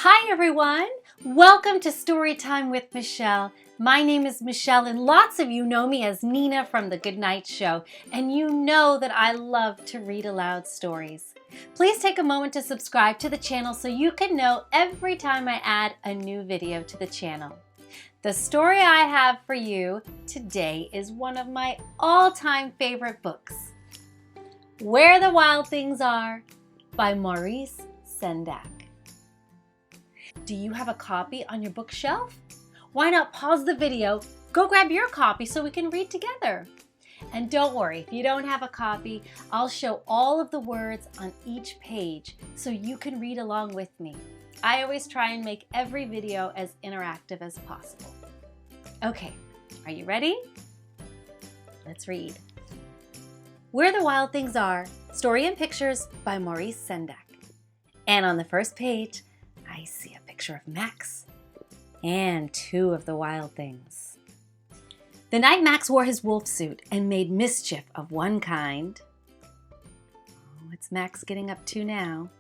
Hi everyone! Welcome to Story Time with Michele. My name is Michele and lots of you know me as Nina from The Goodnight Show, and you know that I love to read aloud stories. Please take a moment to subscribe to the channel so you can know every time I add a new video to the channel. The story I have for you today is one of my all-time favorite books, Where the Wild Things Are by Maurice Sendak. Do you have a copy on your bookshelf? Why not pause the video, go grab your copy so we can read together. And don't worry, if you don't have a copy, I'll show all of the words on each page so you can read along with me. I always try and make every video as interactive as possible. Okay, are you ready? Let's read. Where the Wild Things Are, Story and Pictures by Maurice Sendak. And on the first page, I see a picture of Max and two of the wild things. The night Max wore his wolf suit and made mischief of one kind. Oh, what's Max getting up to now?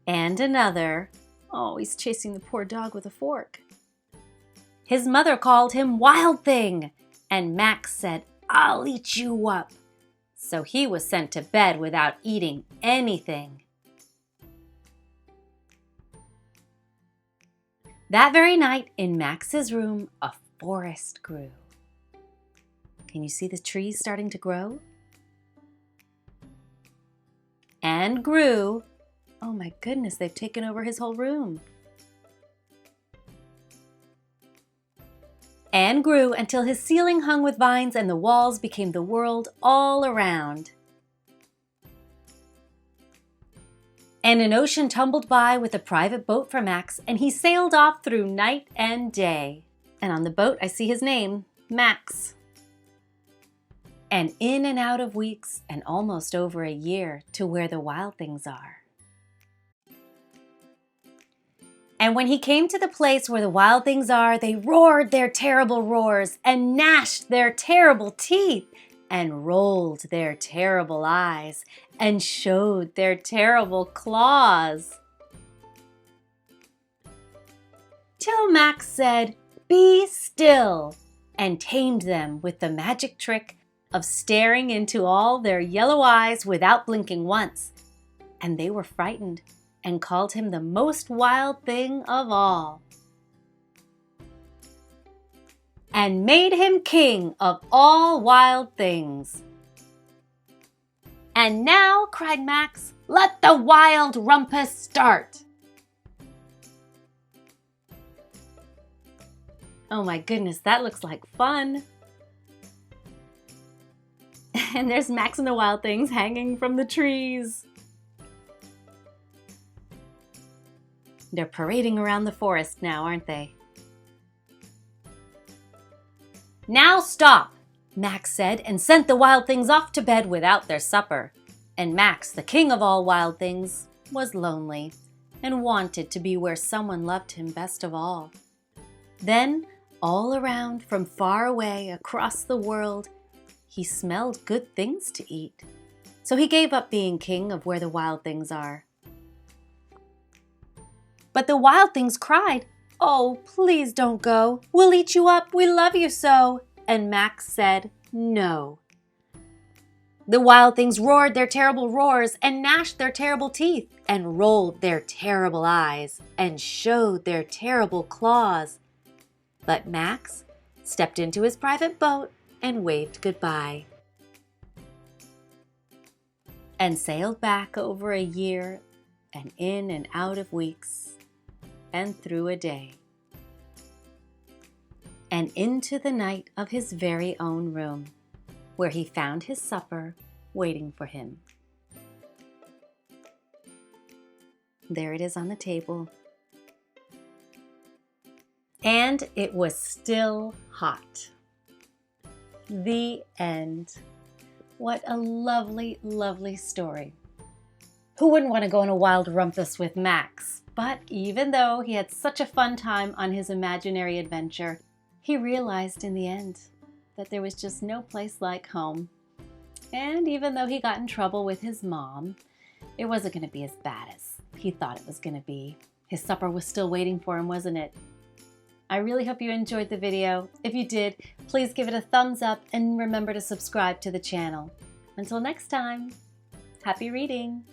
And another. Oh, he's chasing the poor dog with a fork. His mother called him Wild Thing, and Max said, "I'll eat you up." So he was sent to bed without eating anything. That very night, in Max's room, a forest grew. Can you see the trees starting to grow? And grew. Oh my goodness, they've taken over his whole room. And grew until his ceiling hung with vines and the walls became the world all around. And an ocean tumbled by with a private boat for Max, and he sailed off through night and day. And on the boat, I see his name, Max. And in and out of weeks, and almost over a year, to where the wild things are. And when he came to the place where the wild things are, they roared their terrible roars, and gnashed their terrible teeth, and rolled their terrible eyes, and showed their terrible claws. Till Max said, "Be still," and tamed them with the magic trick of staring into all their yellow eyes without blinking once. And they were frightened and called him the most wild thing of all. And made him king of all wild things. "And now," cried Max, "let the wild rumpus start." Oh my goodness, that looks like fun. And there's Max and the wild things hanging from the trees. They're parading around the forest now, aren't they? "Now stop," Max said, and sent the wild things off to bed without their supper. And Max, the king of all wild things, was lonely and wanted to be where someone loved him best of all. Then, all around, from far away, across the world, he smelled good things to eat. So he gave up being king of where the wild things are. But the wild things cried, "Oh, please don't go. We'll eat you up. We love you so." And Max said, "No." The wild things roared their terrible roars and gnashed their terrible teeth and rolled their terrible eyes and showed their terrible claws. But Max stepped into his private boat and waved goodbye. And sailed back over a year and in and out of weeks and through a day. And into the night of his very own room, where he found his supper waiting for him. There it is on the table. And it was still hot. The end. What a lovely, lovely story. Who wouldn't want to go on a wild rumpus with Max? But even though he had such a fun time on his imaginary adventure, he realized in the end that there was just no place like home. And even though he got in trouble with his mom, it wasn't going to be as bad he thought it was going to be. His supper was still waiting for him, wasn't it? I really hope you enjoyed the video. If you did, please give it a thumbs up and remember to subscribe to the channel. Until next time, happy reading!